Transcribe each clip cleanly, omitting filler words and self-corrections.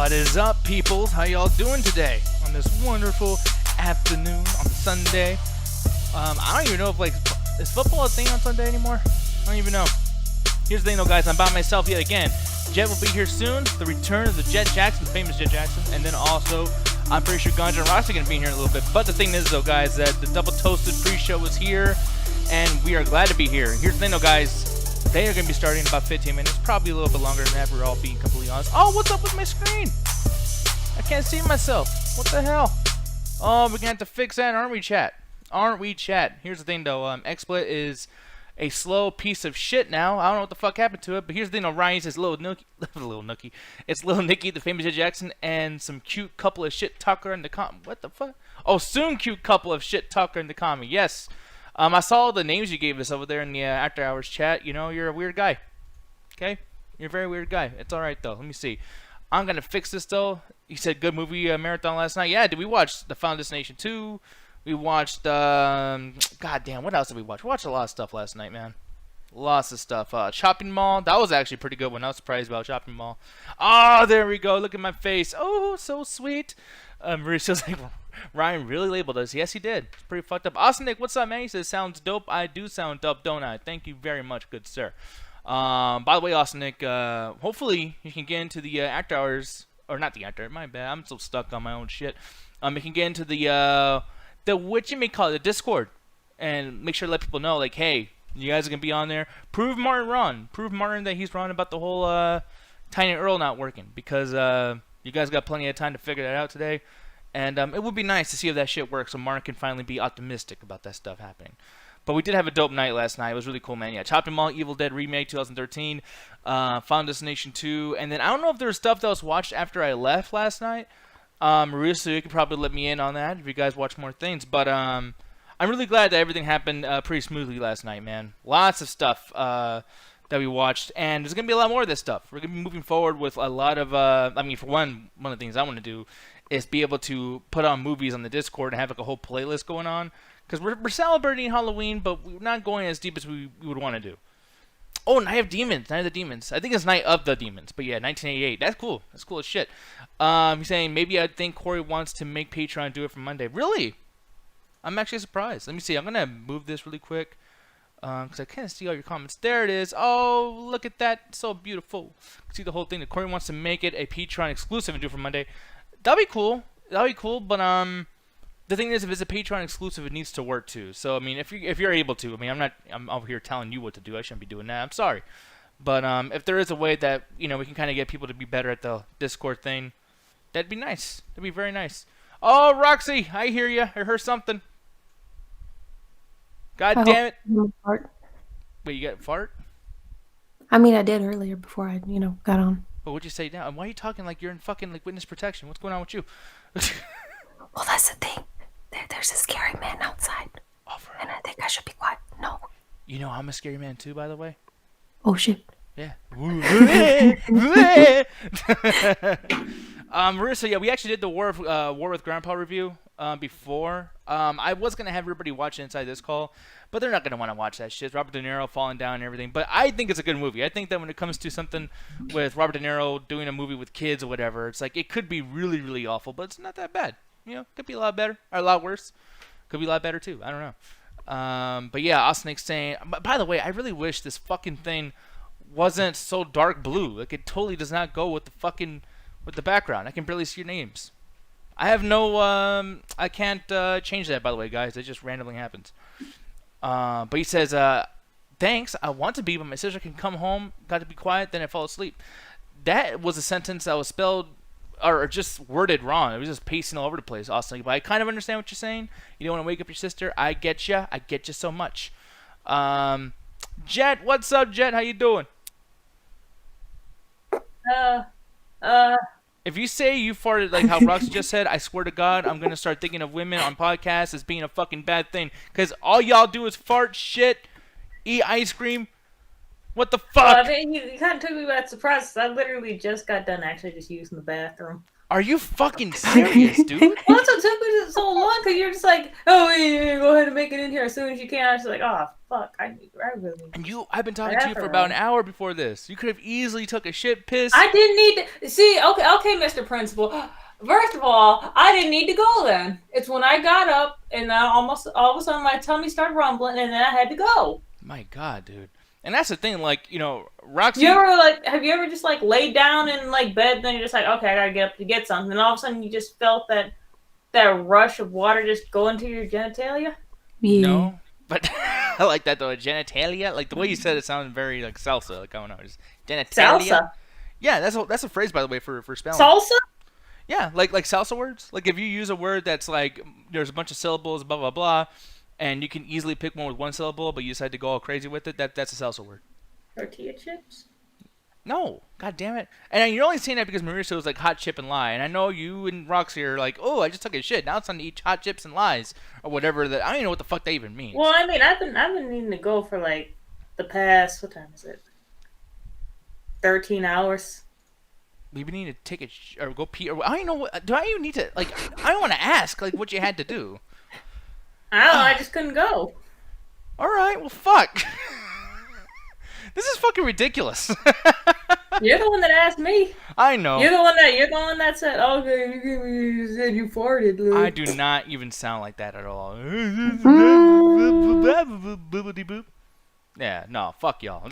What is up, peoples? How y'all doing today on this wonderful afternoon on Sunday? I don't even know if is football a thing on Sunday anymore? I don't even know. Here's the thing though, guys. I'm by myself yet again. Jet will be here soon. The return of the Jet Jackson, the famous Jet Jackson, and then also I'm pretty sure Ganja and Ross are gonna be here in a little bit. But the thing is though, guys, that the double toasted pre-show is here, and we are glad to be here. Here's the thing though, guys. They are going to be starting in about 15 minutes, probably a little bit longer than that, we're all being completely honest. Oh, what's up with my screen? I can't see myself. What the hell? Oh, we're going to have to fix that, aren't we, chat? Aren't we, chat? Here's the thing, though. XSplit is a slow piece of shit now. I don't know what the fuck happened to it, but here's the thing, though. Ryan says Lil Nookie. It's Lil Nicky, the famous Jet Jackson, and some cute couple of shit talker in the What the fuck? Oh, soon cute couple of shit talker in the comment. Yes. I saw the names you gave us over there in the After Hours chat. You know, you're a weird guy. Okay? You're a very weird guy. It's alright, though. Let me see. I'm going to fix this, though. You said good movie marathon last night. Yeah, did we watch The Final Destination 2? We watched, God damn, what else did we watch? We watched a lot of stuff last night, man. Lots of stuff. Shopping Mall. That was actually a pretty good one. I was surprised about Shopping Mall. Oh, there we go. Look at my face. Oh, so sweet. Mauricio's like, Ryan really labeled us. Yes, he did. It's pretty fucked up. Austin Nick, what's up, man? He says, sounds dope. I do sound dope, don't I? Thank you very much, good sir. By the way, Austin Nick, hopefully you can get into the After Hours, or not the After, my bad. I'm so stuck on my own shit. You can get into the what you may call it, the Discord, and make sure to let people know, like, hey, you guys are going to be on there. Prove Martin wrong. Prove Martin that he's wrong about the whole Tiny Earl not working, because you guys got plenty of time to figure that out today. And it would be nice to see if that shit works so Martin can finally be optimistic about that stuff happening. But we did have a dope night last night. It was really cool, man. Yeah, Chopping Mall, Evil Dead Remake 2013, Final Destination 2. And then I don't know if there was stuff that was watched after I left last night. Marissa, you could probably let me in on that if you guys watch more things. But I'm really glad that everything happened pretty smoothly last night, man. Lots of stuff that we watched. And there's going to be a lot more of this stuff. We're going to be moving forward with a lot of, for one of the things I want to do is be able to put on movies on the Discord and have like a whole playlist going on. Because we're celebrating Halloween, but we're not going as deep as we would want to do. Oh, Night of Demons. Night of the Demons. I think it's Night of the Demons. But yeah, 1988. That's cool. That's cool as shit. He's saying, maybe I think Corey wants to make Patreon do it for Monday. Really? I'm actually surprised. Let me see. I'm going to move this really quick. Because I can't see all your comments. There it is. Oh, look at that. So beautiful. See the whole thing. That Corey wants to make it a Patreon exclusive and do it for Monday. That'd be cool. That'd be cool. But the thing is, if it's a Patreon exclusive, it needs to work too. So I mean, if you're able to, I mean, I'm over here telling you what to do. I shouldn't be doing that. I'm sorry. But if there is a way that we can kind of get people to be better at the Discord thing, that'd be nice. That'd be very nice. Oh, Roxy, I hear you. I heard something. God damn it. Fart. Wait, you got a fart? I mean, I did earlier before I, got on. But what'd you say now? And why are you talking like you're in fucking witness protection? What's going on with you? Well, that's the thing. There's a scary man outside. Oh, for and I think I should be quiet. No. You know I'm a scary man too, by the way. Oh shit. Yeah. Marissa, yeah, we actually did the War with Grandpa review before. I was gonna have everybody watch it inside this call, but they're not gonna want to watch that shit. Robert De Niro falling down and everything. But I think it's a good movie. I think that when it comes to something with Robert De Niro doing a movie with kids or whatever, it's like it could be really, really awful, but it's not that bad. Could be a lot better or a lot worse. Could be a lot better too. I don't know. But yeah, Austin saying. By the way, I really wish this fucking thing wasn't so dark blue. Like it totally does not go with the background. I can barely see your names. I have no I can't change that, by the way, guys. It just randomly happens. But he says, thanks, I want to be, but my sister can come home, got to be quiet, then I fall asleep. That was a sentence that was spelled or just worded wrong. It was just pacing all over the place, Austin. But I kind of understand what you're saying. You don't want to wake up your sister. I get you. I get you so much. Jet, what's up, Jet? How you doing? If you say you farted like how Roxy just said, I swear to God, I'm going to start thinking of women on podcasts as being a fucking bad thing. Because all y'all do is fart, shit, eat ice cream. What the fuck? Well, I mean, you kind of took me by surprise. I literally just got done actually just using the bathroom. Are you fucking serious, dude? Well, that's what took me so long, because you're just like, oh, yeah, go ahead and make it in here as soon as you can. I was like, oh, fuck, I really need And this. I've been talking to you for about an hour before this. You could have easily took a shit, piss. I didn't need to see. Okay, Mr. Principal. First of all, I didn't need to go then. It's when I got up and almost all of a sudden my tummy started rumbling, and then I had to go. My God, dude. And that's the thing, like, Roxy. Have you ever just like laid down in like bed, and then you're just like, okay, I gotta get up to get something, and all of a sudden you just felt that rush of water just go into your genitalia? Yeah. No, but I like that though. Genitalia, like the way you said it sounded very like salsa. Like I don't know, just genitalia. Salsa. Yeah, that's a phrase by the way for spelling. Salsa. Yeah, like salsa words. Like if you use a word that's like there's a bunch of syllables, blah blah blah, and you can easily pick one with one syllable, but you decide to go all crazy with it. That's a salsa word. Tortilla chips. No, god damn it! And you're only saying that because Marissa was like hot chip and lie, and I know you and Roxy are like, oh, I just took a shit. Now it's time to eat hot chips and lies or whatever. That I don't even know what the fuck that even means. Well, I mean, I've been needing to go for like the past, what time is it? 13 hours. We need to take a or go pee. Or I don't even know. Do I even need to like? I don't want to ask like what you had to do. I don't know. I just couldn't go. All right. Well, fuck. This is fucking ridiculous. You're the one that asked me. I know. You're the one that said, "Okay, you said you farted." Luke. I do not even sound like that at all. Yeah. No. Fuck y'all.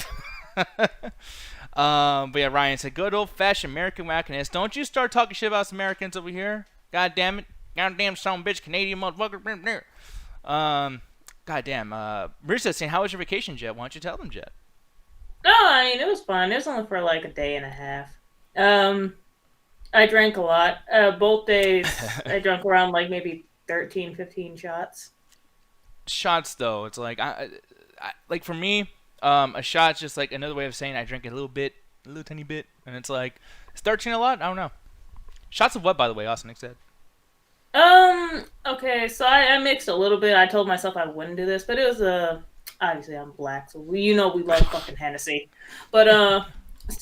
But yeah, Ryan said, good old-fashioned American wackiness. Don't you start talking shit about us Americans over here. God damn it. Goddamn son of a bitch, Canadian motherfucker. God damn. Marissa's saying, how was your vacation, Jet? Why don't you tell them, Jet? No, I mean, it was fun. It was only for like a day and a half. I drank a lot. Both days, I drank around like maybe 13, 15 shots. Shots, though. It's like, like for me, a shot's just like another way of saying I drink a little tiny bit, and it's like, is 13 a lot? I don't know. Shots of what, by the way, Austin said? Okay, so I mixed a little bit. I told myself I wouldn't do this, but it was, obviously I'm black, so we love fucking Hennessy. But,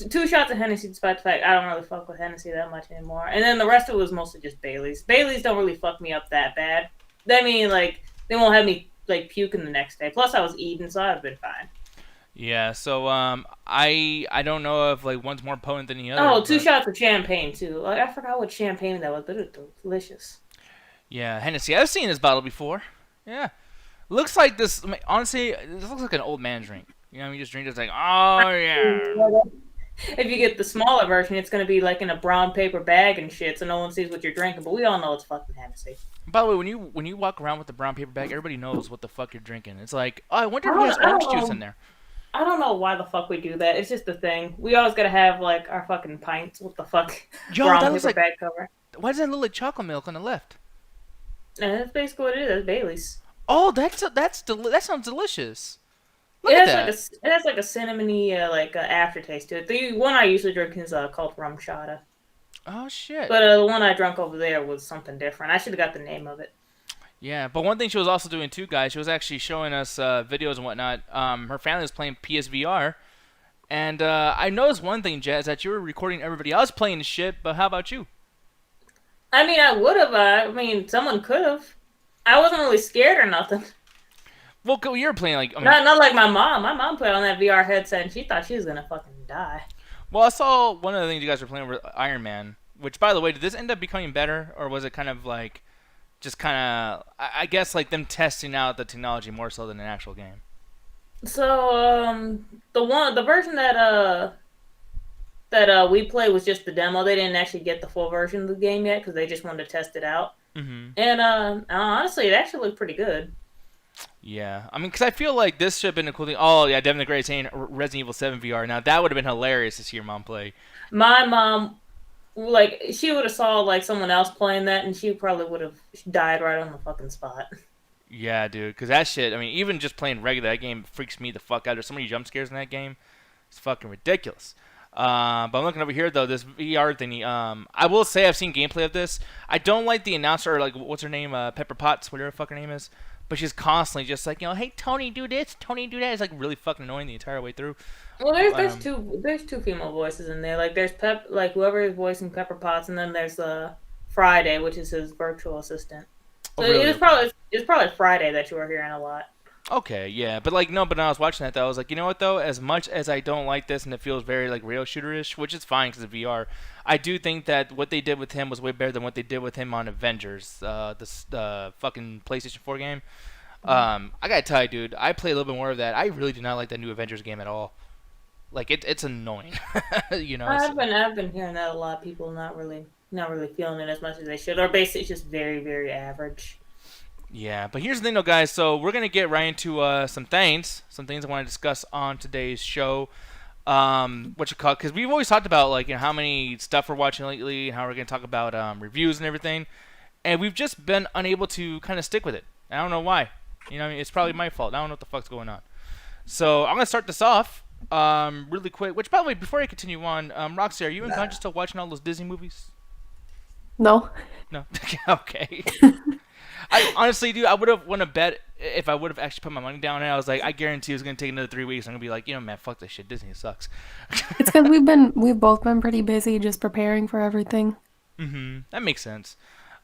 2 shots of Hennessy, despite the fact I don't really fuck with Hennessy that much anymore. And then the rest of it was mostly just Baileys. Baileys don't really fuck me up that bad. I mean, like, they won't have me, like, puking the next day. Plus, I was eating, so I've been fine. Yeah, so I don't know if like one's more potent than the other. Oh, 2 shots of champagne too. Like I forgot what champagne that was, but it was delicious. Yeah, Hennessy. I've seen this bottle before. Yeah, looks like this. I mean, honestly, this looks like an old man drink. You know, you just drink it, it's like, oh yeah. If you get the smaller version, it's gonna be like in a brown paper bag and shit, so no one sees what you're drinking. But we all know it's fucking Hennessy. By the way, when you walk around with the brown paper bag, everybody knows what the fuck you're drinking. It's like, oh, I wonder if there's orange juice in there. I don't know why the fuck we do that. It's just the thing. We always gotta have like our fucking pints. What the fuck? Yo, brown that paper looks like bag cover. Why does that look like chocolate milk on the left? And that's basically what it is. That's Bailey's. Oh, that sounds delicious. Look at that. It has like a cinnamony aftertaste to it. The one I usually drink is called rum chata. Oh shit. But the one I drank over there was something different. I should have got the name of it. Yeah, but one thing she was also doing too, guys, she was actually showing us videos and whatnot. Her family was playing PSVR, and I noticed one thing, Jazz, that you were recording everybody else playing the shit, but how about you? I mean, I would have. I mean, someone could have. I wasn't really scared or nothing. Well, you were playing like... not like my mom. My mom played on that VR headset, and she thought she was going to fucking die. Well, I saw one of the things you guys were playing with Iron Man, which, by the way, did this end up becoming better, or was it kind of like... just kind of, I guess, like them testing out the technology more so than an actual game. So, the version that we played was just the demo. They didn't actually get the full version of the game yet because they just wanted to test it out. Mm-hmm. And honestly, it actually looked pretty good. Yeah, I mean, because I feel like this should have been a cool thing. Oh yeah, Devin the Great saying Resident Evil 7 VR. Now that would have been hilarious to see your mom play. My mom. Like, she would have saw, like, someone else playing that, and she probably would have died right on the fucking spot. Yeah, dude, because that shit, I mean, even just playing regular, that game freaks me the fuck out. There's so many jump scares in that game. It's fucking ridiculous. But I'm looking over here, though, this VR thingy. I will say I've seen gameplay of this. I don't like the announcer, or, like, what's her name? Pepper Potts, whatever the fuck her name is. but she's constantly just like, hey Tony, do this, Tony, do that. It's like really fucking annoying the entire way through. Well, there's two female voices in there. Like there's whoever is voicing Pepper Potts, and then there's Friday, which is his virtual assistant. So really? it's probably Friday that you are hearing a lot. Okay, yeah, but like no, but when I was watching that though, I was like, you know what though? As much as I don't like this and it feels very like rail shooter-ish, which is fine because of VR, I do think that what they did with him was way better than what they did with him on Avengers, the fucking PlayStation 4 game. I gotta tell you, dude, I played a little bit more of that. I really do not like that new Avengers game at all. Like it's annoying, you know. I've been hearing that a lot. People not really feeling it as much as they should, or basically it's just very very average. Yeah, but here's the thing, though, guys. So we're gonna get right into some things I want to discuss on today's show. Because we've always talked about like how many stuff we're watching lately, and how we're gonna talk about reviews and everything, and we've just been unable to kind of stick with it. I don't know why. You know, it's probably my fault. I don't know what the fuck's going on. So I'm gonna start this off really quick. Which probably before I continue on, Roxy, are you and Concha still watching all those Disney movies? No. No. Okay. I honestly, dude, I would have won a bet if I would have actually put my money down, and I was like, I guarantee it's gonna take another 3 weeks. I'm gonna be like, man, fuck this shit. Disney sucks. It's because we've both been pretty busy just preparing for everything. That makes sense.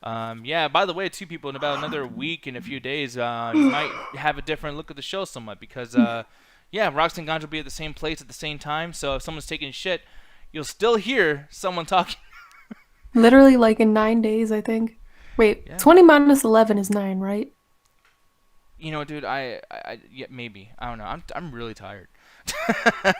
Yeah. By the way, too, people, in about another week and a few days, you might have a different look at the show somewhat because, yeah, Roxy and Ganja will be at the same place at the same time. So if someone's taking shit, you'll still hear someone talking. Literally, like in 9 days, I think. Wait, yeah. 20 minus 11 is 9, right? You know, dude, yeah, maybe. I don't know. I'm really tired.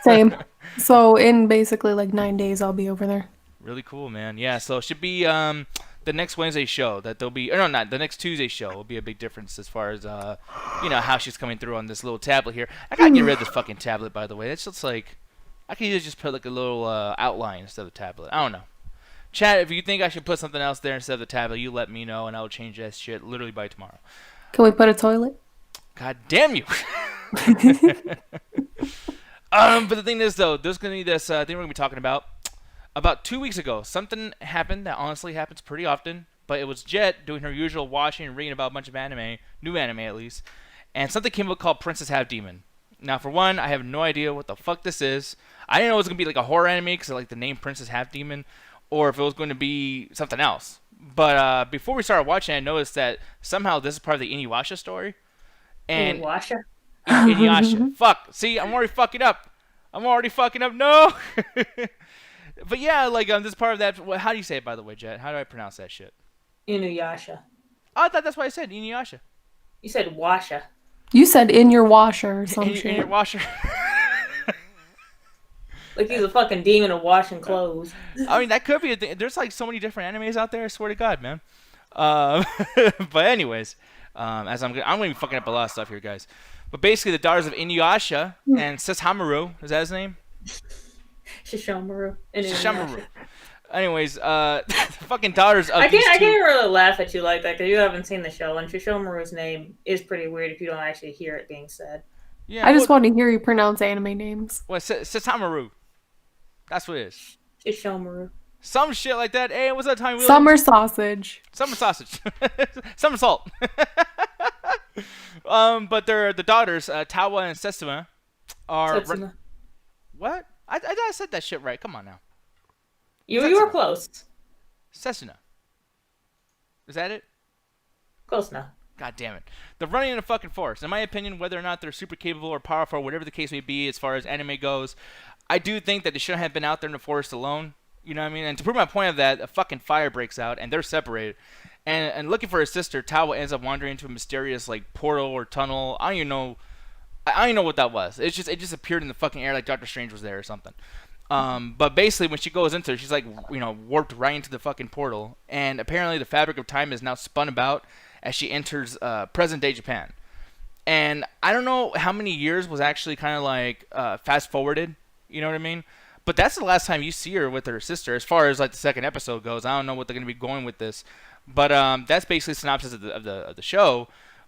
Same. So in basically like 9 days, I'll be over there. Really cool, man. Yeah, so it should be the next Wednesday show that there'll be, or no, not the next Tuesday show will be a big difference as far as how she's coming through on this little tablet here. I gotta get rid of this fucking tablet, by the way. It's just like I could either just put like a little outline instead of a tablet. I don't know. Chat, if you think I should put something else there instead of the tablet, you let me know, and I'll change that shit literally by tomorrow. Can we put a toilet? God damn you! But the thing is, though, there's going to be this thing we're going to be talking about. About 2 weeks ago, something happened that honestly happens pretty often, but it was Jet doing her usual watching and reading about a bunch of anime, new anime at least, and something came up called Princess Half Demon. Now, for one, I have no idea what the fuck this is. I didn't know it was going to be like a horror anime because I like the name Princess Half Demon, or if it was going to be something else. But before we started watching, I noticed that somehow this is part of the Inuyasha story. And Inuyasha? Inuyasha. Fuck. See, I'm already fucking up. No! But yeah, like this is part of that. How do you say it, by the way, Jet? How do I pronounce that shit? Inuyasha. Oh, I thought that's what I said, Inuyasha. You said washa. You said in your washer or something. In your washer. Like he's a fucking demon of washing clothes. I mean, that could be a thing. There's like so many different animes out there. I swear to God, man. But anyways, as I'm gonna be fucking up a lot of stuff here, guys. But basically, the daughters of Inuyasha and Sesshomaru, is that his name? Sesshomaru. Anyways, the fucking daughters of I can't really laugh at you like that because you haven't seen the show, and Sesshomaru's name is pretty weird if you don't actually hear it being said. Yeah, I just want to hear you pronounce anime names. What, Sesshomaru? That's what it is. Sesshomaru. Some shit like that. Hey, what's that time? Summer sausage. Summer sausage. Summer salt. But they're the daughters, Tawa and Setsuna, are. Setsuna. What? I thought I said that shit right. Come on now. You were close. Setsuna. Is that it? Close enough. God damn it. They're running in a fucking forest. In my opinion, whether or not they're super capable or powerful, or whatever the case may be as far as anime goes, I do think that they shouldn't have been out there in the forest alone. You know what I mean? And to prove my point of that, a fucking fire breaks out, and they're separated. And looking for his sister, Tawa ends up wandering into a mysterious like portal or tunnel. I don't even know what that was. It just appeared in the fucking air like Doctor Strange was there or something. But basically, when she goes into it, she's like, warped right into the fucking portal. And apparently, the fabric of time is now spun about as she enters present-day Japan. And I don't know how many years was actually kind of like fast-forwarded. You know what I mean? But that's the last time you see her with her sister, as far as like the second episode goes. I don't know what they're gonna be going with this, but that's basically a synopsis of the show.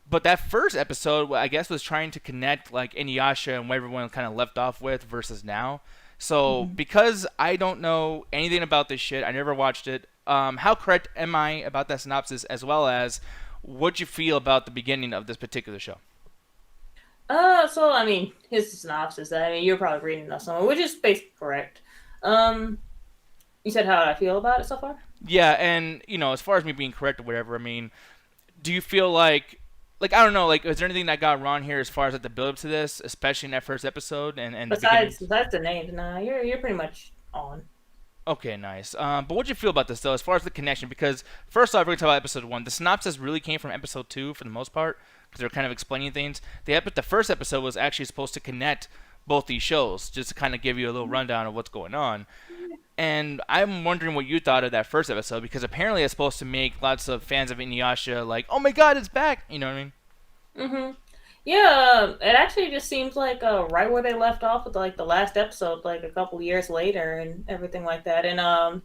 But that first episode, I guess, was trying to connect like Inuyasha and where everyone kind of left off with versus now. So because I don't know anything about this shit, I never watched it. How correct am I about that synopsis, as well as what'd you feel about the beginning of this particular show? So I mean, his synopsis. I mean, you're probably reading that somewhere, which is basically correct. Um, you said how I feel about it so far. Yeah, and as far as me being correct or whatever, I mean, do you feel like I don't know, like is there anything that got wrong here as far as like the build up to this, especially in that first episode and the beginning? Besides the names, nah, you're pretty much on. Okay, nice. But what'd you feel about this though, as far as the connection? Because first off, we're gonna talk about episode one. The synopsis really came from episode two for the most part, because they're kind of explaining things. The first episode was actually supposed to connect both these shows, just to kind of give you a little rundown of what's going on. And I'm wondering what you thought of that first episode, because apparently it's supposed to make lots of fans of Inuyasha like, oh my god, it's back. You know what I mean? Mhm. Yeah, it actually just seems like right where they left off with like the last episode, like a couple years later and everything like that, and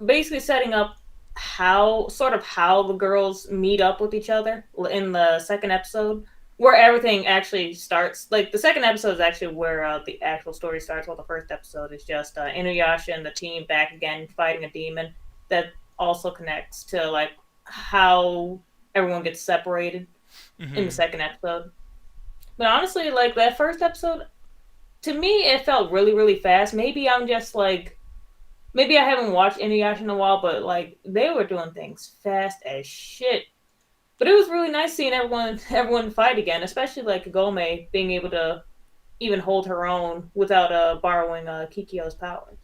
basically setting up how the girls meet up with each other in the second episode, where everything actually starts. Like the second episode is actually where the actual story starts. While the first episode is just Inuyasha and the team back again fighting a demon that also connects to like how everyone gets separated in the second episode. But honestly, like that first episode, to me, it felt really, really fast. Maybe I'm just like, maybe I haven't watched Inuyasha in a while, but like they were doing things fast as shit. But it was really nice seeing everyone fight again, especially like Gome being able to even hold her own without borrowing Kikyo's powers.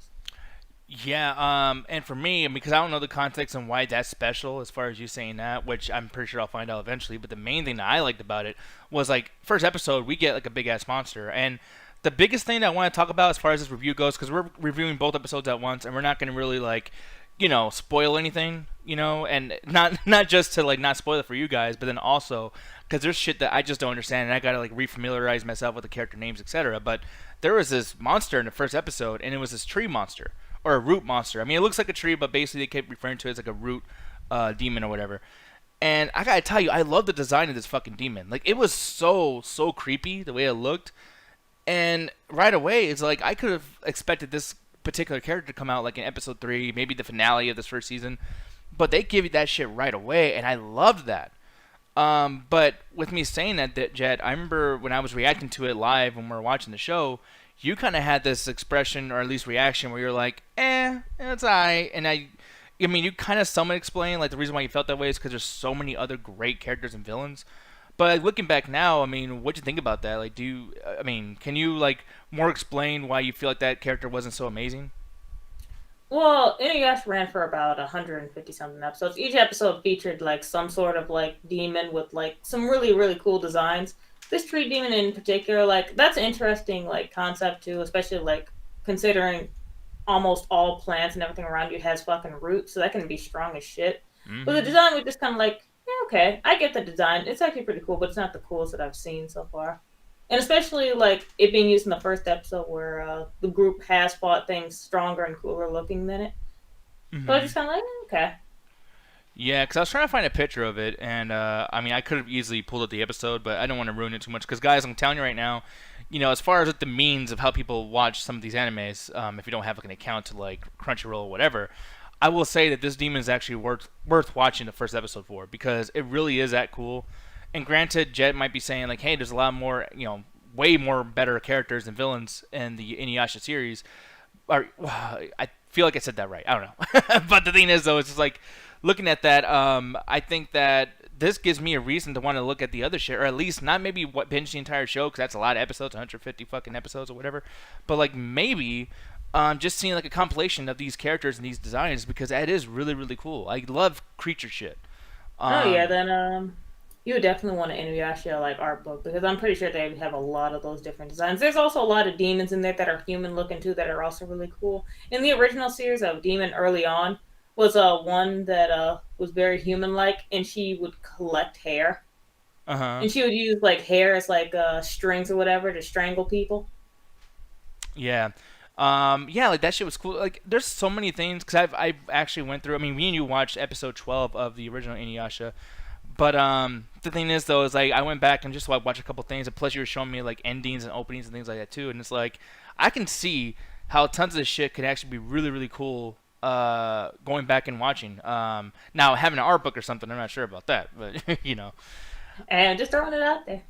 Yeah, and for me, because I don't know the context and why that's special, as far as you saying that, which I'm pretty sure I'll find out eventually. But the main thing that I liked about it was like first episode we get like a big ass monster, and the biggest thing that I want to talk about as far as this review goes, because we're reviewing both episodes at once, and we're not going to really like, spoil anything, and not just to like not spoil it for you guys, but then also because there's shit that I just don't understand, and I gotta like refamiliarize myself with the character names, etc. But there was this monster in the first episode, and it was this tree monster or a root monster. I mean, it looks like a tree, but basically they kept referring to it as like a root demon or whatever. And I gotta tell you, I love the design of this fucking demon. Like, it was so creepy the way it looked. And right away, it's like I could have expected this particular character to come out like in episode 3, maybe the finale of this first season. But they give you that shit right away, and I loved that. But with me saying that, Jet, I remember when I was reacting to it live when we were watching the show, you kind of had this expression or at least reaction where you're like, it's alright. And I mean, you kind of somewhat explain like the reason why you felt that way is because there's so many other great characters and villains. But like, looking back now, I mean, what'd you think about that? Like, can you like more explain why you feel like that character wasn't so amazing? Well, Inuyasha ran for about 150 something episodes. Each episode featured like some sort of like demon with like some really, really cool designs. This tree demon in particular, like that's an interesting like concept too, especially like considering almost all plants and everything around you has fucking roots, so that can be strong as shit. But the design was just kind of like, yeah, okay, I get the design. It's actually pretty cool, but it's not the coolest that I've seen so far. And especially like it being used in the first episode where the group has fought things stronger and cooler looking than it. So I just kind of like, okay. Yeah, because I was trying to find a picture of it, and I mean, I could have easily pulled up the episode, but I don't want to ruin it too much. Because, guys, I'm telling you right now, as far as like, the means of how people watch some of these animes, if you don't have like an account to like Crunchyroll or whatever, I will say that this demon is actually worth watching the first episode for, because it really is that cool. And granted, Jet might be saying like, hey, there's a lot more, way more better characters and villains in the Inuyasha series. Or I feel like I said that right. I don't know. But the thing is, though, it's just like looking at that. I think that this gives me a reason to want to look at the other shit, or at least not maybe binge the entire show, because that's a lot of episodes, 150 fucking episodes or whatever. But like maybe just seeing like a compilation of these characters and these designs, because that is really, really cool. I love creature shit. Oh yeah, then you would definitely want an Inuyasha like art book, because I'm pretty sure they have a lot of those different designs. There's also a lot of demons in there that are human looking too, that are also really cool. In the original series, a demon early on was one that was very human like, and she would collect hair. And she would use like hair as like strings or whatever to strangle people. Yeah. Yeah, like that shit was cool. Like, there's so many things, because I actually went through. I mean, me and you watched episode 12 of the original Inuyasha. But the thing is, though, is like I went back and just like watched a couple things, and plus you were showing me like endings and openings and things like that too. And it's like I can see how tons of this shit could actually be really, really cool going back and watching. Now having an art book or something, I'm not sure about that, but you know. And just throwing it out there.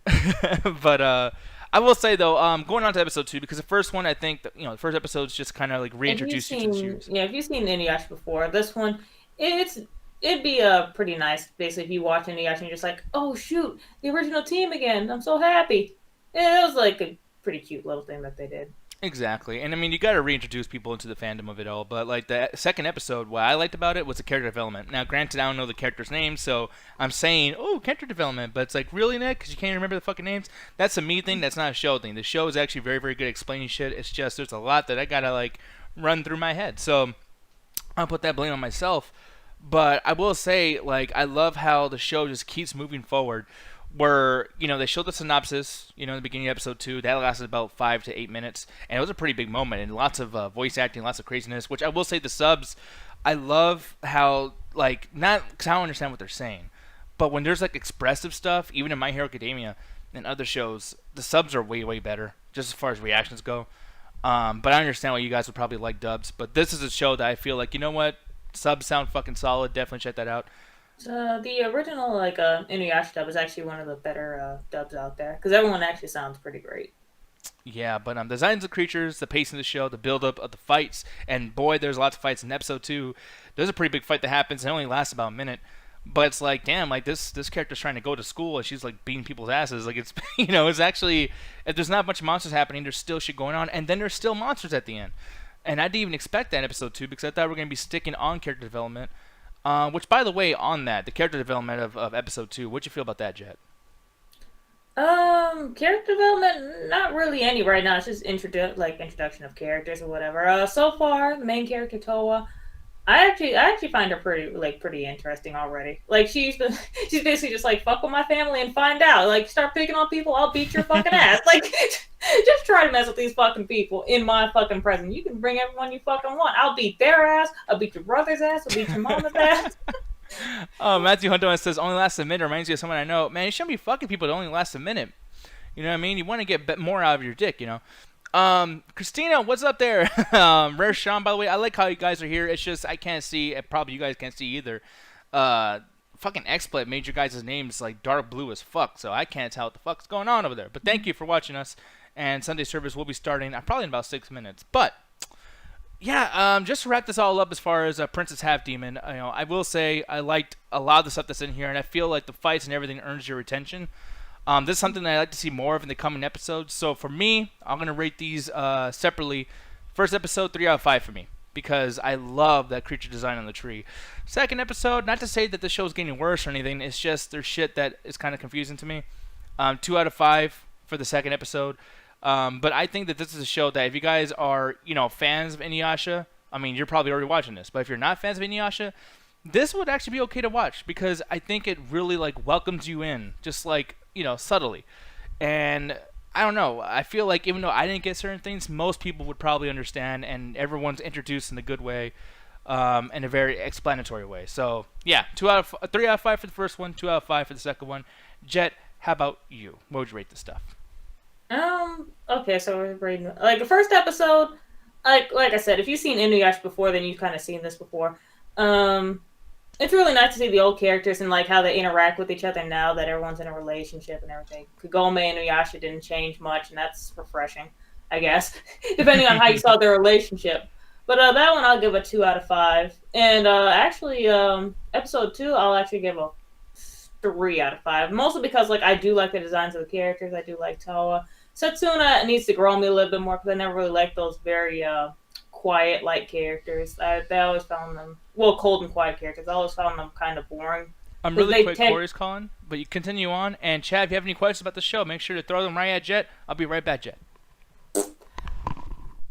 But I will say though, going on to episode 2, because the first one, I think that, the first episode's just kind of like reintroduced you to the series. Yeah, if you've seen Inuyasha before, this one, it'd be pretty nice. Basically, if you watch Inuyasha and you're just like, oh shoot, the original team again. I'm so happy. It was like a pretty cute little thing that they did. Exactly, and I mean, you got to reintroduce people into the fandom of it all. But like the second episode, what I liked about it was the character development. Now, granted, I don't know the characters' names, so I'm saying, oh, character development. But it's like, really, Nick? Because you can't remember the fucking names? That's a me thing. That's not a show thing. The show is actually very, very good at explaining shit. It's just there's a lot that I gotta like run through my head. So I'll put that blame on myself. But I will say, like, I love how the show just keeps moving forward. Where they showed the synopsis, in the beginning of episode 2. That lasted about 5 to 8 minutes, and it was a pretty big moment, and lots of voice acting, lots of craziness. Which I will say, the subs, I love how not because I don't understand what they're saying, but when there's like expressive stuff, even in My Hero Academia and other shows, the subs are way way better, just as far as reactions go. But I understand why you guys would probably like dubs. But this is a show that I feel like, you know what, subs sound fucking solid. Definitely check that out. The original Inuyasha dub is actually one of the better dubs out there because everyone actually sounds pretty great. Yeah, but the designs of creatures, the pacing of the show, the build-up of the fights, and boy, there's lots of fights in episode 2. There's a pretty big fight that happens. It only lasts about a minute, but it's like, damn, like this character's trying to go to school and she's like beating people's asses. Like it's it's actually, if there's not a bunch of monsters happening, there's still shit going on, and then there's still monsters at the end. And I didn't even expect that in episode 2 because I thought we were gonna be sticking on character development. Which, by the way, on that, the character development of episode 2, what'd you feel about that, Jet? Character development, not really any right now. It's just introduction of characters or whatever. So far, the main character Toa, I actually find her pretty interesting already. Like she's basically just like fuck with my family and find out. Like start picking on people, I'll beat your fucking ass. Like just try to mess with these fucking people in my fucking presence. You can bring everyone you fucking want. I'll beat their ass. I'll beat your brother's ass. I'll beat your mama's ass. Oh, Matthew Hunter says only lasts a minute. Reminds you of someone I know. Man, you shouldn't be fucking people that only last a minute. You know what I mean? You want to get more out of your dick, Christina, what's up there? Rare Sean, by the way, I like how you guys are here. It's just I can't see. Probably you guys can't see either. Fucking XSplit made your guys' names like dark blue as fuck, so I can't tell what the fuck's going on over there. But thank you for watching us. And Sunday service will be starting probably in about 6 minutes. But yeah, just to wrap this all up as far as Princess Half Demon, I will say I liked a lot of the stuff that's in here, and I feel like the fights and everything earns your attention. This is something that I like to see more of in the coming episodes. So for me, I'm gonna rate these separately. First episode, 3 out of 5 for me because I love that creature design on the tree. Second episode, not to say that the show's getting worse or anything, it's just there's shit that is kind of confusing to me. 2 out of 5 for the second episode. But I think that this is a show that if you guys are, fans of Inuyasha, I mean, you're probably already watching this. But if you're not fans of Inuyasha, this would actually be okay to watch because I think it really welcomes you in, just subtly. And I don't know. I feel like even though I didn't get certain things, most people would probably understand, and everyone's introduced in a good way, in a very explanatory way. So yeah, 3 out of 5 for the first one, 2 out of 5 for the second one. Jet, how about you? What would you rate this stuff? Okay, so we're rating the first episode. Like I said, if you've seen Inuyasha before, then you've kind of seen this before. It's really nice to see the old characters and how they interact with each other now that everyone's in a relationship and everything. Kagome and Inuyasha didn't change much, and that's refreshing, I guess, depending on how you saw their relationship. But that one I'll give a 2 out of 5. And actually, episode 2 I'll actually give a 3 out of 5. Mostly because I do like the designs of the characters. I do like Toa. Setsuna needs to grow on me a little bit more because I never really liked those very quiet light characters. I always found them cold and quiet characters. I always found them kind of boring. I'm really quick. Corey's calling, but you continue on. And Chad, if you have any questions about the show, make sure to throw them right at Jet. I'll be right back, Jet.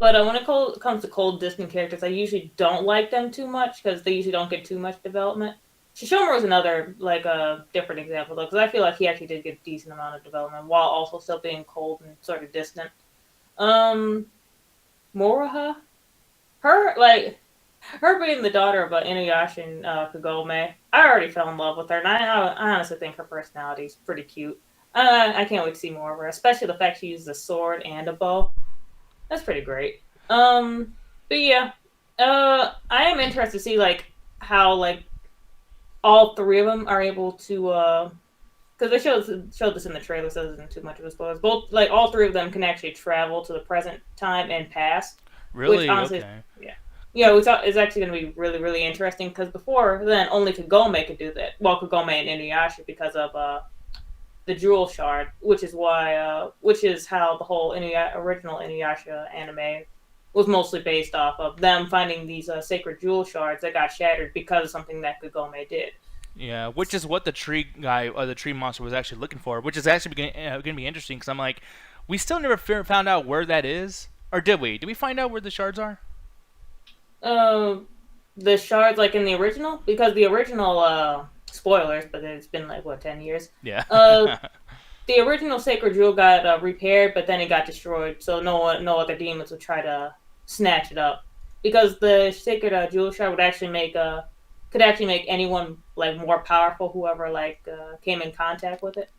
But when it comes to cold, distant characters, I usually don't like them too much because they usually don't get too much development. Shishomaru was another different example though, because I feel like he actually did get a decent amount of development while also still being cold and sort of distant. Moroha, her being the daughter of Inuyasha and Kagome, I already fell in love with her, and I honestly think her personality is pretty cute. I can't wait to see more of her, especially the fact she uses a sword and a bow. That's pretty great. But yeah, I am interested to see like how like all three of them are able to because they showed this in the trailer, so it isn't too much of a spoiler. Both like all three of them can actually travel to the present time and past, which Really? honestly, Okay. yeah, which is actually going to be really really interesting because before then only Kagome could do that. Well, Kagome and Inuyasha because of the Jewel Shard, which is how the whole original Inuyasha anime was mostly based off of them finding these sacred Jewel Shards that got shattered because of something that Kagome did. Yeah, which is what the tree guy or the tree monster was actually looking for, which is actually going to be interesting because I'm like, we still never found out where that is, or did we? Did we find out where the shards are? Uh, the shards, like in the original, because the original spoilers, but it's been like what 10 years. Yeah. The original sacred jewel got repaired, but then it got destroyed, so no other demons would try to snatch it up because the sacred jewel shard would actually could actually make anyone like more powerful, whoever like came in contact with it.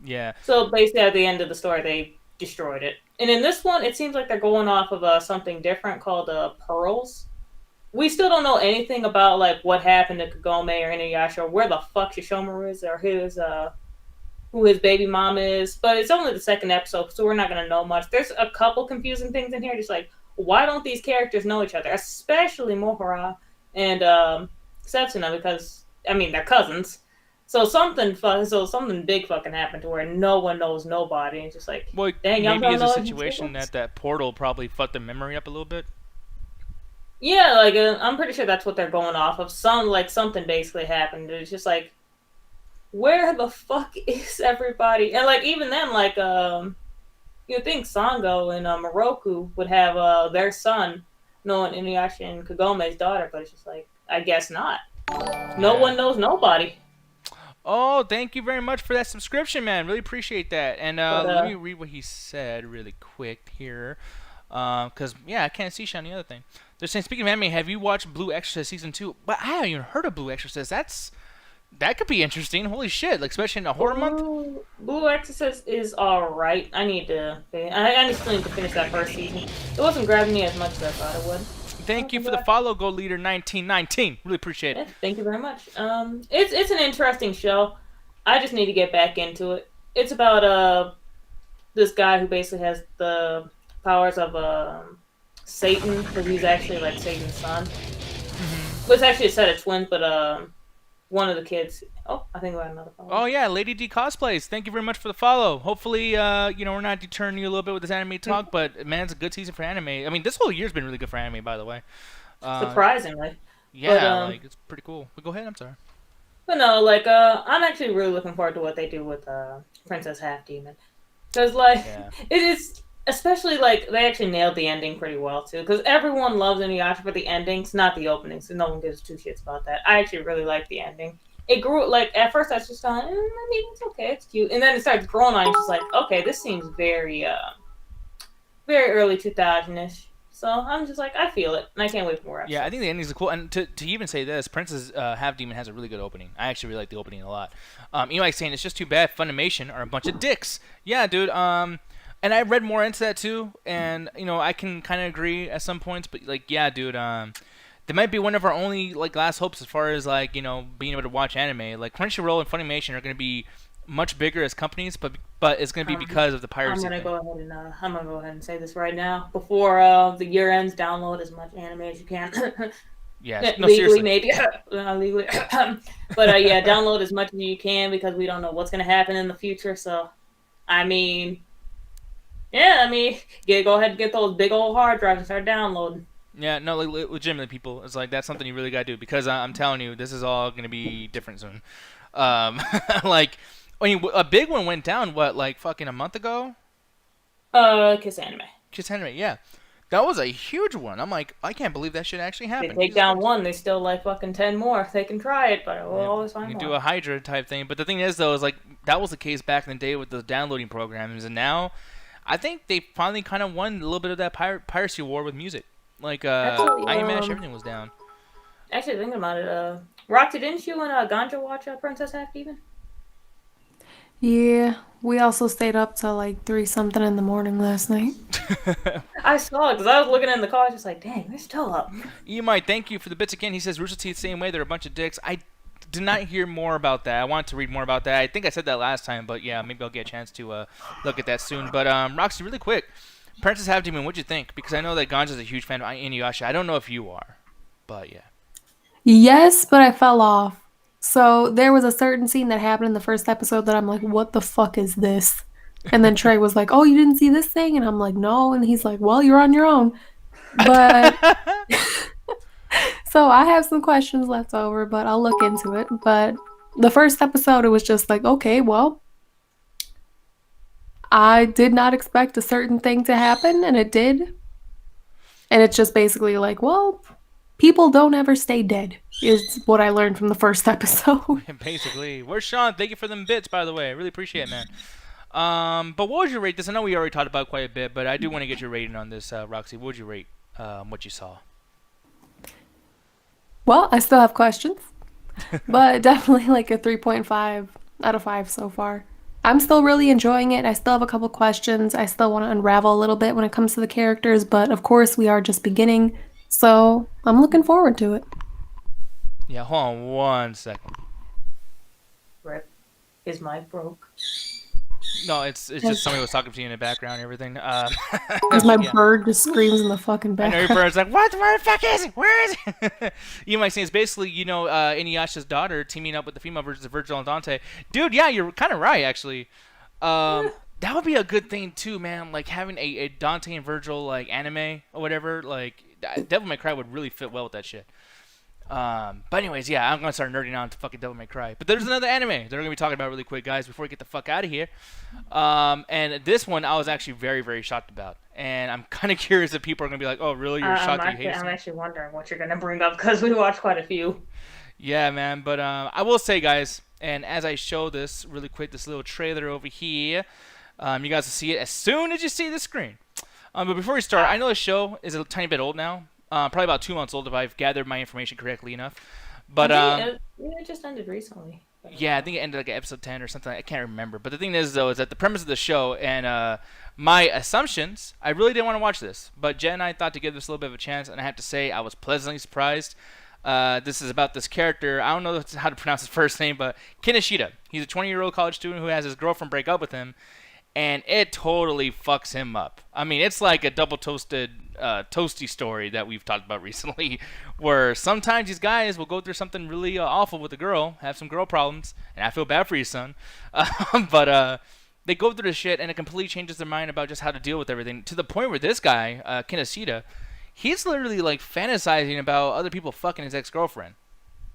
Yeah. So basically, at the end of the story, they destroyed it. And in this one, it seems like they're going off of something different called pearls. We still don't know anything about like what happened to Kagome or Inuyasha or where the fuck Shishomaru is or his who his baby mom is. But it's only the second episode, so we're not gonna know much. There's a couple confusing things in here, just like why don't these characters know each other, especially Mohara and Setsuna, because I mean they're cousins. So something big fucking happened to where no one knows nobody. And it's just like, Well, dang, y'all maybe don't it's a know situation that portal probably fucked the memory up a little bit. Yeah, like I'm pretty sure that's what they're going off of. Something basically happened. It's just like, where the fuck is everybody? And like even then, like you think Sango and Moroku would have their son knowing Inuyasha and Kagome's daughter, but it's just like I guess not. No one knows nobody. Oh, thank you very much for that subscription, man. Really appreciate that. And let me read what he said really quick here. Because, yeah, I can't see shiny other thing. They're saying, speaking of anime, have you watched Blue Exorcist Season 2? But I haven't even heard of Blue Exorcist. That could be interesting. Holy shit. Like, especially in a horror month. Blue Exorcist is alright. I still need to finish that first season. It wasn't grabbing me as much as I thought it would. Thank you for the follow, Go Leader 1919. Really appreciate it. Yeah, thank you very much. It's an interesting show. I just need to get back into it. It's about this guy who basically has the powers of Satan, because he's actually like Satan's son. Mm-hmm. Well, it's actually a set of twins, but one of the kids. Oh, I think we got another follow. Oh yeah, Lady D cosplays. Thank you very much for the follow. Hopefully, we're not deterring you a little bit with this anime talk, but man, it's a good season for anime. I mean, this whole year's been really good for anime, by the way. Surprisingly. Yeah, but, it's pretty cool. But go ahead. I'm sorry. But no, like I'm actually really looking forward to what they do with Princess Half Demon, because it is. Especially, like, they actually nailed the ending pretty well, too. Because everyone loves Inuyasha for the endings, not the openings. So no one gives two shits about that. I actually really like the ending. It grew, like, at first I was just going, I mean, it's okay, it's cute. And then it starts growing on you, just like, okay, this seems very, very early 2000-ish. So I'm just like, I feel it. And I can't wait for more episodes. Yeah, I think the endings are cool. And to even say this, Princess Half Demon has a really good opening. I actually really like the opening a lot. Like saying, it's just too bad Funimation are a bunch of dicks. Yeah, dude, and I read more into that too, and I can kind of agree at some points, but like, yeah, dude, they might be one of our only like last hopes as far as like being able to watch anime. Like Crunchyroll and Funimation are going to be much bigger as companies, but it's going to be because of the piracy. I'm gonna go ahead and say this right now before the year ends. Download as much anime as you can. Yeah, no, legally seriously. maybe, legally, but yeah, download as much as you can because we don't know what's going to happen in the future. So, I mean. Yeah, I mean, go ahead and get those big old hard drives and start downloading. Yeah, no, like, legitimately, people, it's like that's something you really gotta do because I'm telling you, this is all gonna be different soon. Like, I mean, a big one went down like fucking a month ago. Kiss Anime. Kiss Anime, yeah, that was a huge one. I'm like, I can't believe that shit actually happened. They take down one, they still like fucking 10 more. They can try it, but we'll always find more. You do a Hydra type thing, but the thing is though, is like that was the case back in the day with the downloading programs, and now. I think they finally kind of won a little bit of that piracy war with music. Like, iMash, everything was down. Actually, thinking about it, Roxy, didn't you and Ganja watch Princess Half Demon? Yeah, we also stayed up till like 3 something in the morning last night. I saw it because I was looking in the car, just like, dang, they're still up. Emai, thank you for the bits again. He says Rooster Teeth same way. They're a bunch of dicks. I did not hear more about that. I wanted to read more about that. I think I said that last time, but yeah, maybe I'll get a chance to look at that soon. But Roxy, really quick, Princess Half Demon, what'd you think? Because I know that Ganja's a huge fan of Inuyasha. I don't know if you are, but yeah. Yes, but I fell off. So there was a certain scene that happened in the first episode that I'm like, what the fuck is this? And then Trey was like, oh, you didn't see this thing? And I'm like, no. And he's like, well, you're on your own. But so I have some questions left over, but I'll look into it. But the first episode, it was just like, okay, well, I did not expect a certain thing to happen, and it did. And it's just basically like, well, people don't ever stay dead, is what I learned from the first episode. Basically. Where's Sean? Thank you for them bits, by the way. I really appreciate it, man. But what would you rate this? I know we already talked about it quite a bit, but I do want to get your rating on this, Roxy. What would you rate what you saw? Well, I still have questions, but definitely like a 3.5 out of 5 so far. I'm still really enjoying it. I still have a couple questions. I still want to unravel a little bit when it comes to the characters, but of course, we are just beginning. So I'm looking forward to it. Yeah, hold on one second. Rip. His mic broke. No, it's just somebody was talking to you in the background and everything. Because my Yeah. bird just screams in the fucking I know background. your bird's like, what? Where the fuck is it? Where is it? You might say it's basically, Inuyasha's daughter teaming up with the female versions of Virgil and Dante. Dude, yeah, you're kind of right, actually. That would be a good thing, too, man. Like, having a Dante and Virgil, like, anime or whatever. Like, Devil May Cry would really fit well with that shit. But anyways, yeah, I'm gonna start nerding out to fucking Devil May Cry. But there's another anime that we're gonna be talking about really quick, guys, before we get the fuck out of here. And this one I was actually very, very shocked about, and I'm kind of curious if people are gonna be like, "Oh, really? You're shocked? You hate I'm it?" actually wondering what you're gonna bring up because we watched quite a few. Yeah, man. But I will say, guys, and as I show this really quick, this little trailer over here, you guys will see it as soon as you see the screen. But before we start, I know the show is a tiny bit old now. Probably about 2 months old if I've gathered my information correctly enough. But it just ended recently. yeah, I think it ended like at episode 10 or something. I can't remember. But the thing is, though, is that the premise of the show and my assumptions, I really didn't want to watch this. But Jen and I thought to give this a little bit of a chance, and I have to say I was pleasantly surprised. This is about this character. I don't know how to pronounce his first name, but Kinoshita. He's a 20-year-old college student who has his girlfriend break up with him, and it totally fucks him up. I mean, it's like a double toasted toasty story that we've talked about recently, where sometimes these guys will go through something really awful with a girl, have some girl problems, and I feel bad for you, son. But they go through this shit, and it completely changes their mind about just how to deal with everything, to the point where this guy, Kinoshita, he's literally like fantasizing about other people fucking his ex-girlfriend.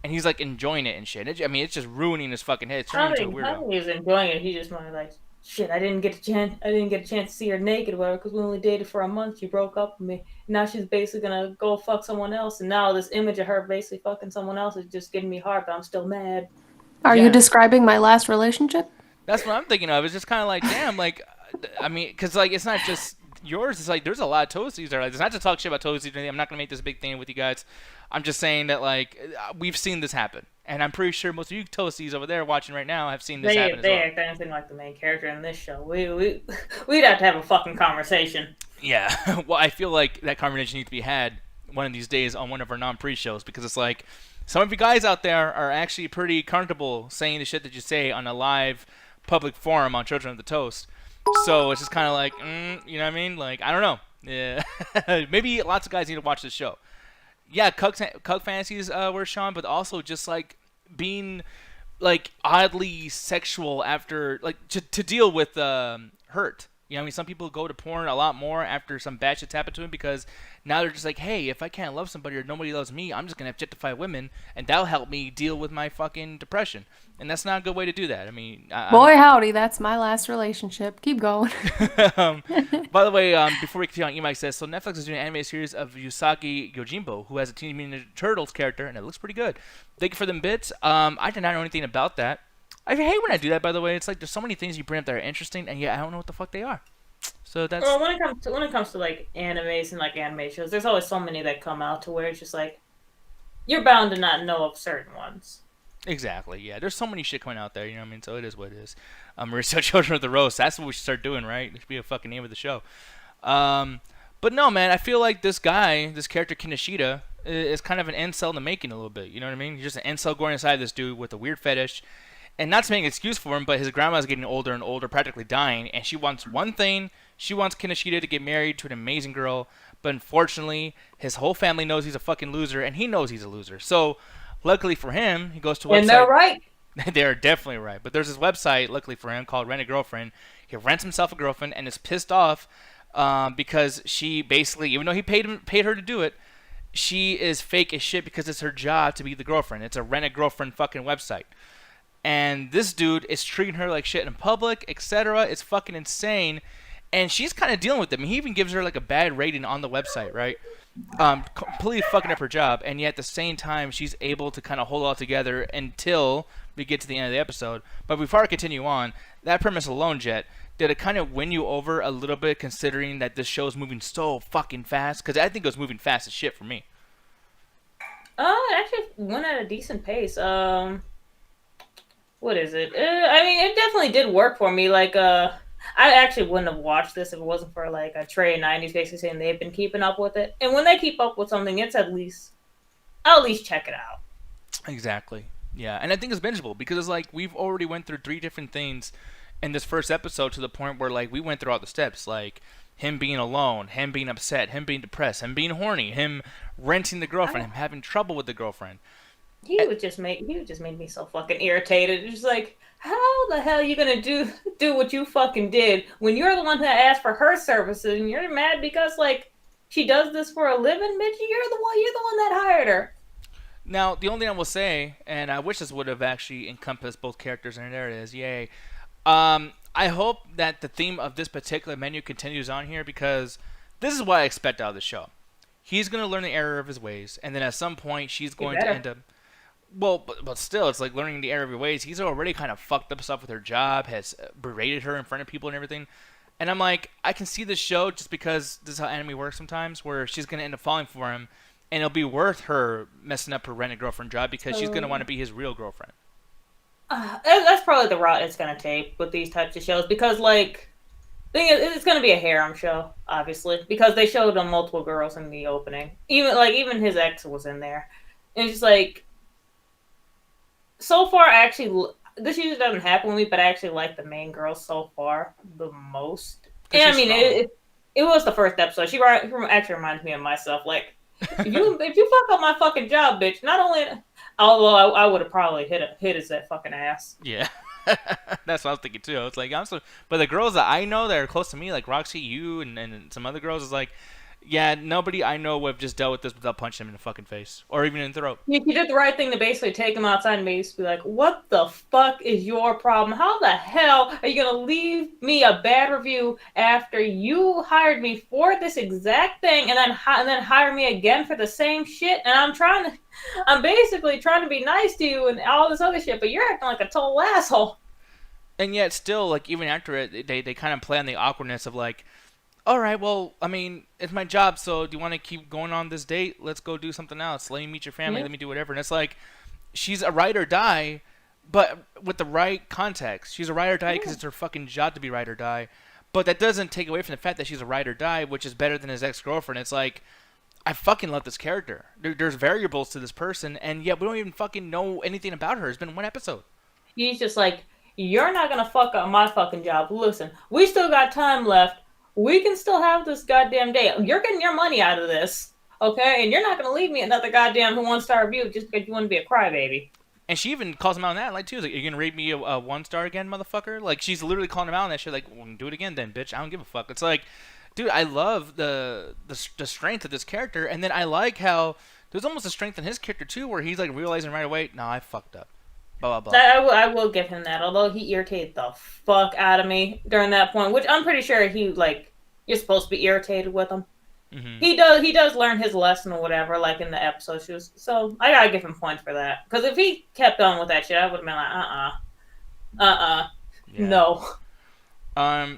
And he's like enjoying it and shit. It's just ruining his fucking head. It's turning into a weirdo. I think he was enjoying it. He just wanted like, shit. I didn't get a chance to see her naked, whatever, because we only dated for a month. She broke up with me. Now she's basically gonna go fuck someone else, and now this image of her basically fucking someone else is just getting me hard. But I'm still mad. Are Yeah. you describing my last relationship? That's what I'm thinking of. It's just kind of like, damn, like, I mean, because like it's not just yours. It's like there's a lot of toasties there. Like, it's not to talk shit about toasties or anything. I'm not gonna make this a big thing with you guys. I'm just saying that like we've seen this happen, and I'm pretty sure most of you toasties over there watching right now have seen this happen as well. They act anything like the main character in this show. We'd have to have a fucking conversation. Yeah, well, I feel like that conversation needs to be had one of these days on one of our non-pre shows, because it's like some of you guys out there are actually pretty comfortable saying the shit that you say on a live public forum on Children of the Toast. So it's just kind of like, you know what I mean? Like, I don't know. Yeah, maybe lots of guys need to watch this show. Yeah, cuck fantasies were Sean, but also just like being like oddly sexual after like to deal with hurt. You know, I mean, some people go to porn a lot more after some bad shit's happened to them, because now they're just like, hey, if I can't love somebody or nobody loves me, I'm just gonna objectify women, and that'll help me deal with my fucking depression. And that's not a good way to do that. I mean, Boy, howdy, that's my last relationship. Keep going. By the way, before we continue on, Emike says, so Netflix is doing an anime series of Yusaki Yojimbo, who has a Teenage Mutant Ninja Turtles character, and it looks pretty good. Thank you for them bits. I did not know anything about that. I hate when I do that, by the way. It's like there's so many things you bring up that are interesting, and yet I don't know what the fuck they are. So that's... Well, when it comes to like animes and like anime shows, there's always so many that come out to where it's just like you're bound to not know of certain ones. Exactly. Yeah. There's so many shit coming out there. You know what I mean? So it is what it is. We're still children of the roast. That's what we should start doing, right? It should be a fucking name of the show. Um, but no, man. I feel like this guy, this character Kinoshita, is kind of an incel in the making a little bit. You know what I mean? He's just an incel going inside this dude with a weird fetish. And not to make an excuse for him, but his grandma's getting older and older, practically dying, and she wants one thing. She wants Kinoshita to get married to an amazing girl, but unfortunately, his whole family knows he's a fucking loser, and he knows he's a loser. So, luckily for him, he goes to a website. And they're right. They're definitely right. But there's this website, luckily for him, called Rent a Girlfriend. He rents himself a girlfriend and is pissed off because she basically, even though he paid her to do it, she is fake as shit because it's her job to be the girlfriend. It's a Rent a Girlfriend fucking website. And this dude is treating her like shit in public, etc. It's fucking insane. And she's kind of dealing with it. I mean, he even gives her like a bad rating on the website, right? Completely fucking up her job. And yet at the same time, she's able to kind of hold it all together until we get to the end of the episode. But before I continue on, that premise alone, Jet, did it kind of win you over a little bit considering that this show is moving so fucking fast? Because I think it was moving fast as shit for me. It actually went at a decent pace. What is it? I mean, it definitely did work for me. Like, I actually wouldn't have watched this if it wasn't for like a Trey and 90s basically saying they've been keeping up with it. And when they keep up with something, it's I'll at least check it out. Exactly. Yeah, and I think it's bingeable because it's like we've already went through 3 different things in this first episode to the point where like we went through all the steps, like him being alone, him being upset, him being depressed, him being horny, him renting the girlfriend, him having trouble with the girlfriend. He would just make me so fucking irritated. It's just like, how the hell are you gonna do what you fucking did when you're the one that asked for her services and you're mad because like she does this for a living, bitch? You're the one that hired her. Now, the only thing I will say, and I wish this would have actually encompassed both characters, and there it is, yay. I hope that the theme of this particular menu continues on here because this is what I expect out of the show. He's going to learn the error of his ways, and then at some point she's going to end up... Well, but still, it's like learning the error of your ways. He's already kind of fucked up stuff with her job, has berated her in front of people and everything. And I'm like, I can see this show just because this is how anime works sometimes, where she's going to end up falling for him, and it'll be worth her messing up her rented girlfriend job because she's going to want to be his real girlfriend. That's probably the route it's going to take with these types of shows because, like, thing is, it's going to be a harem show, obviously, because they showed him multiple girls in the opening. Even his ex was in there. And it's just like... So far, actually, this usually doesn't happen with me, but I actually like the main girl so far the most. And I mean, it was the first episode. She actually reminds me of myself. Like, if you fuck up my fucking job, bitch, not only... Although I would have probably hit his that fucking ass. Yeah. That's what I was thinking, too. It's like, but the girls that I know that are close to me, like Roxy, you, and some other girls, is like... Yeah, nobody I know would have just dealt with this without punching him in the fucking face. Or even in the throat. You did the right thing to basically take him outside and basically be like, what the fuck is your problem? How the hell are you going to leave me a bad review after you hired me for this exact thing and then hire me again for the same shit? And I'm basically trying to be nice to you and all this other shit, but you're acting like a total asshole. And yet still, like, even after it, they kind of play on the awkwardness of like, all right, well, I mean, it's my job, so do you want to keep going on this date? Let's go do something else. Let me meet your family. Let me do whatever. And it's like, she's a ride or die, but with the right context. She's a ride or die because it's her fucking job to be ride or die. But that doesn't take away from the fact that she's a ride or die, which is better than his ex-girlfriend. It's like, I fucking love this character. There's variables to this person, and yet we don't even fucking know anything about her. It's been 1 episode. He's just like, you're not going to fuck up my fucking job. Listen, we still got time left. We can still have this goddamn day. You're getting your money out of this, okay? And you're not going to leave me another goddamn 1-star review just because you want to be a crybaby. And she even calls him out on that, like, too. Like, you're going to rate me a 1-star again, motherfucker? Like, she's literally calling him out on that shit. Like, well, do it again then, bitch. I don't give a fuck. It's like, dude, I love the strength of this character. And then I like how there's almost a strength in his character, too, where he's, like, realizing right away, no, I fucked up. Blah, blah, blah. I will give him that, although he irritated the fuck out of me during that point, which I'm pretty sure he, like, you're supposed to be irritated with him. Mm-hmm. He does learn his lesson or whatever, like in the episode. So I gotta give him points for that. Because if he kept on with that shit, I would have been like, no.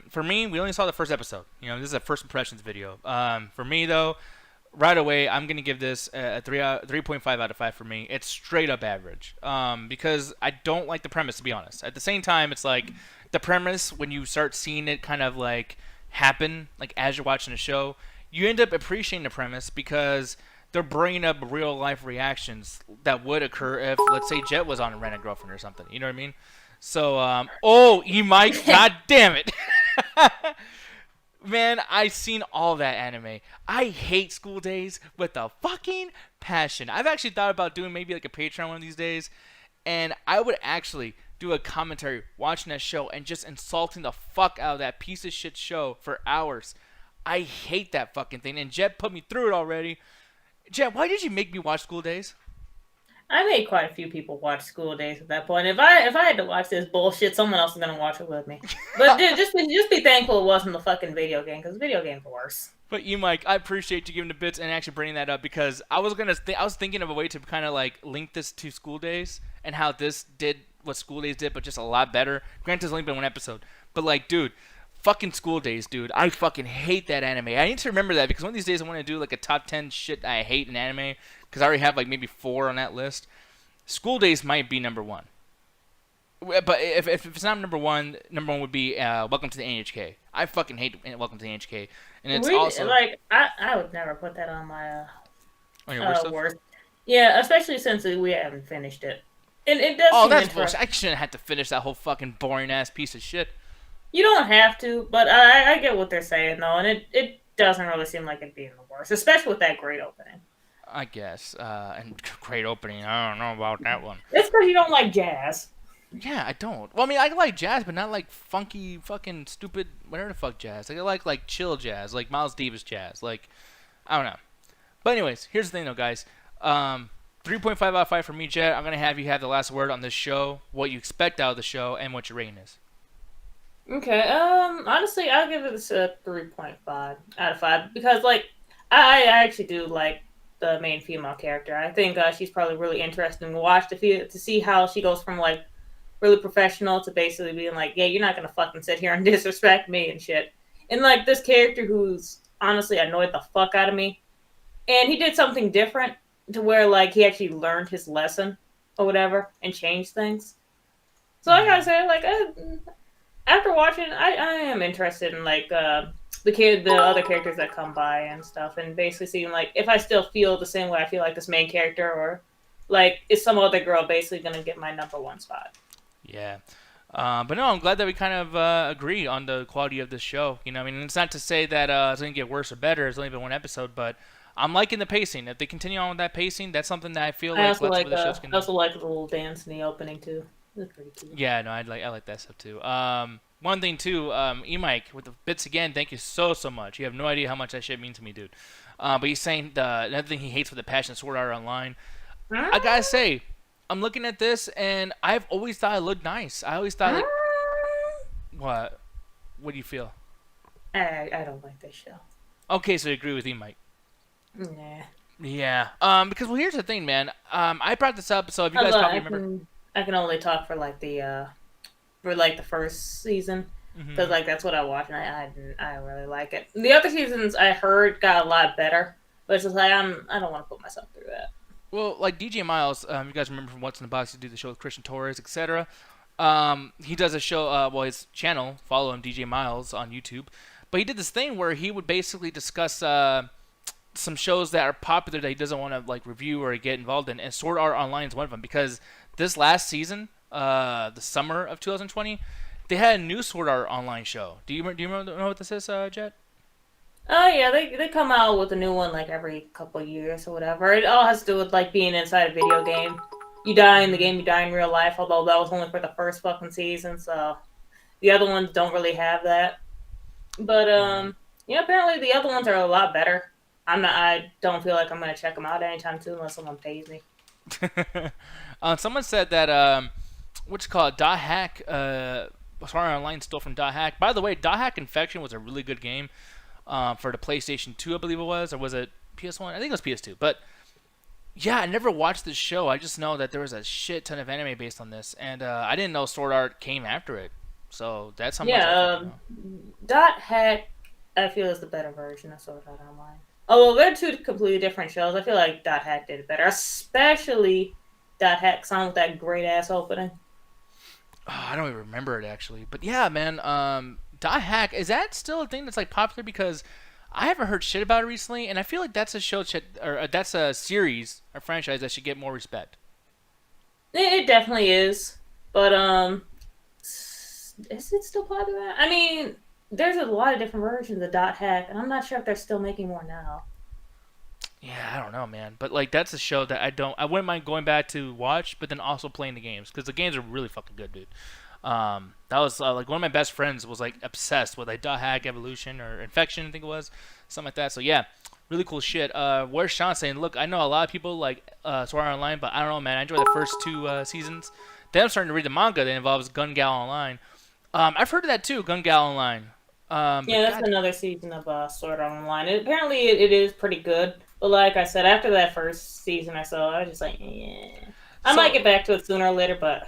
For me, we only saw the first episode. You know, this is a first impressions video. For me, though, right away, I'm gonna give this a 3.5 out of 5 for me. It's straight up average. Because I don't like the premise, to be honest. At the same time, it's like the premise when you start seeing it kind of like happen, like as you're watching a show, you end up appreciating the premise because they're bringing up real life reactions that would occur if, let's say, Jet was on a Rent a Girlfriend or something. You know what I mean? So, oh, you might, god damn it. Man, I've seen all that anime. I hate School Days with a fucking passion. I've actually thought about doing maybe like a Patreon one of these days, and I would actually do a commentary watching that show and just insulting the fuck out of that piece of shit show for hours. I hate that fucking thing, and Jet put me through it already. Jet, why did you make me watch School Days? I made quite a few people watch School Days at that point. If I had to watch this bullshit, someone else is gonna watch it with me. But just be thankful it wasn't the fucking video game, because video games are worse. But you, Mike, I appreciate you giving the bits and actually bringing that up because I was thinking of a way to kind of like link this to School Days and how this did what School Days did, but just a lot better. Granted, it's only been one episode, but like, dude, fucking School Days, dude. I fucking hate that anime. I need to remember that because one of these days I want to do like a top 10 shit I hate in anime because I already have like maybe 4 on that list. School Days might be number 1. But if it's not number one would be Welcome to the NHK. I fucking hate Welcome to the NHK, and it's also like I would never put that on my on your worst stuff? worst. Yeah, especially since we haven't finished it. And it does. Oh, that's bullshit! I shouldn't have to finish that whole fucking boring ass piece of shit. You don't have to, but I get what they're saying though, and it doesn't really seem like it being the worst, especially with that great opening. I guess, and great opening. I don't know about that one. It's because you don't like jazz. Yeah, I don't. Well, I mean, I like jazz, but not like funky, fucking stupid, whatever the fuck jazz. Like, I like chill jazz, like Miles Davis jazz. Like, I don't know. But anyways, here's the thing, though, guys. 3.5 out of 5 for me, Jet. I'm gonna have you have the last word on this show, what you expect out of the show, and what your rating is. Okay. Honestly, I'll give it a 3.5 out of 5 because, like, I actually do like the main female character. I think she's probably really interesting to watch to see how she goes from like really professional to basically being like, yeah, you're not gonna fucking sit here and disrespect me and shit. And like this character who's honestly annoyed the fuck out of me, and he did something different to where like he actually learned his lesson or whatever and changed things. So I gotta say, like, after watching, I am interested in like the other characters that come by and stuff, and basically seeing like if I still feel the same way I feel like this main character, or like is some other girl basically gonna get my number 1 spot. Yeah. But no, I'm glad that we kind of agree on the quality of this show. You know, I mean, it's not to say that it's going to get worse or better. It's only been 1 episode, but I'm liking the pacing. If they continue on with that pacing, that's something that I feel like that's where the show's going to I also like the little dance in the opening, too. It's pretty cute. Yeah, no, I like that stuff, too. One thing, too, E-Mike, with the bits again, thank you so much. You have no idea how much that shit means to me, dude. But he's saying another thing he hates with the passion Sword Art Online. I gotta say, I'm looking at this, and I've always thought it looked nice. I always thought, like... What? What do you feel? I don't like this show. Okay, so I agree with you, Mike. Nah. Yeah. Because, well, here's the thing, man. I brought this up, so if you guys probably remember... I can only talk for, like, the first season. Because, like, that's what I watched, and I don't really like it. The other seasons, I heard, got a lot better. But it's just like, I don't want to put myself through that. Well, like DJ Miles, you guys remember from What's in the Box, he did the show with Christian Torres, etc. He does a show, his channel, follow him, DJ Miles, on YouTube. But he did this thing where he would basically discuss some shows that are popular that he doesn't want to like review or get involved in, and Sword Art Online is one of them. Because this last season, the summer of 2020, they had a new Sword Art Online show. Do you know what this is, Jet? Oh yeah, they come out with a new one like every couple of years or whatever. It all has to do with like being inside a video game. You die in the game, you die in real life. Although that was only for the first fucking season, so the other ones don't really have that. But yeah, apparently the other ones are a lot better. I don't feel like I'm gonna check them out anytime soon unless someone pays me. Someone said that what's it called, Dot Hack. Sword Art Online stole from Dot Hack. By the way, Dot Hack Infection was a really good game. For the PlayStation 2, I believe it was, or was it PS1? I think it was PS2. But yeah, I never watched this show. I just know that there was a shit ton of anime based on this, and I didn't know Sword Art came after it. So that's how much I know. Dot Hack, I feel is the better version of Sword Art Online. Oh, well, they're two completely different shows. I feel like Dot Hack did it better, especially Dot Hack song with that great ass opening. Oh, I don't even remember it actually, but yeah, man. Dot Hack, is that still a thing that's like popular? Because I haven't heard shit about it recently, and I feel like that's a show or that's a series, a franchise that should get more respect. It definitely is, but is it still popular? I mean, there's a lot of different versions of Dot Hack, and I'm not sure if they're still making more now. Yeah, I don't know, man. But like that's a show that I wouldn't mind going back to watch, but then also playing the games because the games are really fucking good, dude. That was like one of my best friends was like obsessed with like Dot Hack Evolution or Infection, I think it was, something like that. So yeah, really cool shit. Where's Sean saying? Look, I know a lot of people like Sword Art Online, but I don't know, man. I enjoyed the first two seasons. Then I'm starting to read the manga that involves Gun Gal Online. I've heard of that too, Gun Gal Online. Yeah, that's another season of Sword Art Online. Apparently, it is pretty good. But like I said, after that first season I saw, I was just like, yeah. I might get back to it sooner or later, but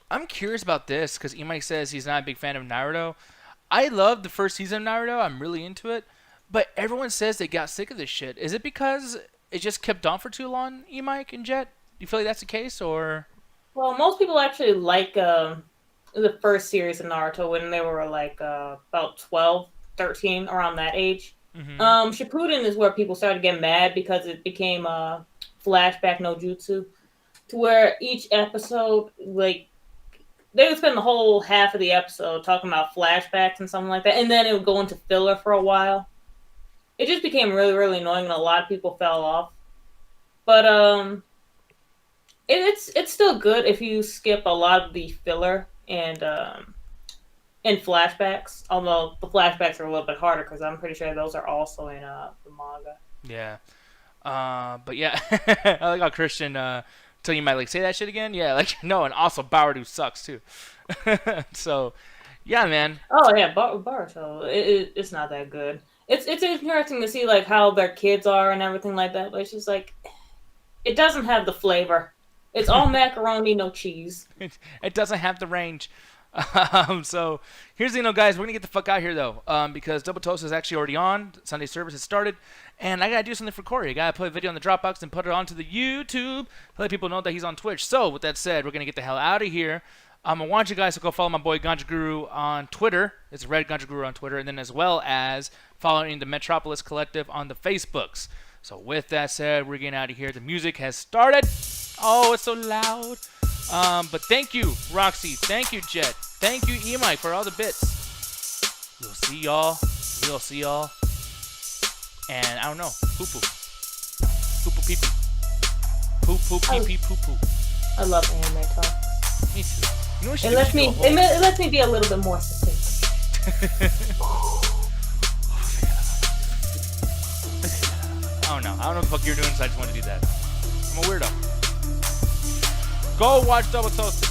I'm curious about this because Imai says he's not a big fan of Naruto. I loved the first season of Naruto. I'm really into it. But everyone says they got sick of this shit. Is it because it just kept on for too long, Imai and Jet? Do you feel like that's the case, or? well, most people actually like the first series of Naruto when they were like about 12, 13, around that age. Mm-hmm. Shippuden is where people started getting mad because it became flashback no jutsu, to where each episode, like, they would spend the whole half of the episode talking about flashbacks and something like that, and then it would go into filler for a while. It just became really, really annoying, and a lot of people fell off. But it's still good if you skip a lot of the filler and flashbacks. Although the flashbacks are a little bit harder because I'm pretty sure those are also in the manga. Yeah. But yeah, I like how Christian tell you might like say that shit again. Yeah, like no, and also Boruto sucks too. So, yeah, man. Oh yeah, Boruto. It's not that good. It's interesting to see like how their kids are and everything like that, but it's just like it doesn't have the flavor. It's all macaroni, no cheese. It doesn't have the range. So here's the guys. We're gonna get the fuck out here though, because Double Toast is actually already on. Sunday service has started, and I gotta do something for Corey. I gotta put a video on the Dropbox and put it onto the YouTube to let people know that he's on Twitch. So with that said, we're gonna get the hell out of here. I want you guys to go follow my boy Ganja Guru on Twitter. It's Red Ganja Guru on Twitter, and then as well as following the Metropolis Collective on the Facebooks. So with that said, we're getting out of here. The music has started. Oh, it's so loud. But thank you, Roxy. Thank you, Jet. Thank you, Imai, for all the bits. We'll see y'all. We'll see y'all. And I don't know. Poo poo. Poo poo pee pee. Poo poo pee pee poo poo. I love anime talk. Me too. You know what It lets me be a little bit more sophisticated. Oh no, I don't know what the fuck you're doing, so I just want to do that. I'm a weirdo. Go watch Double Toast.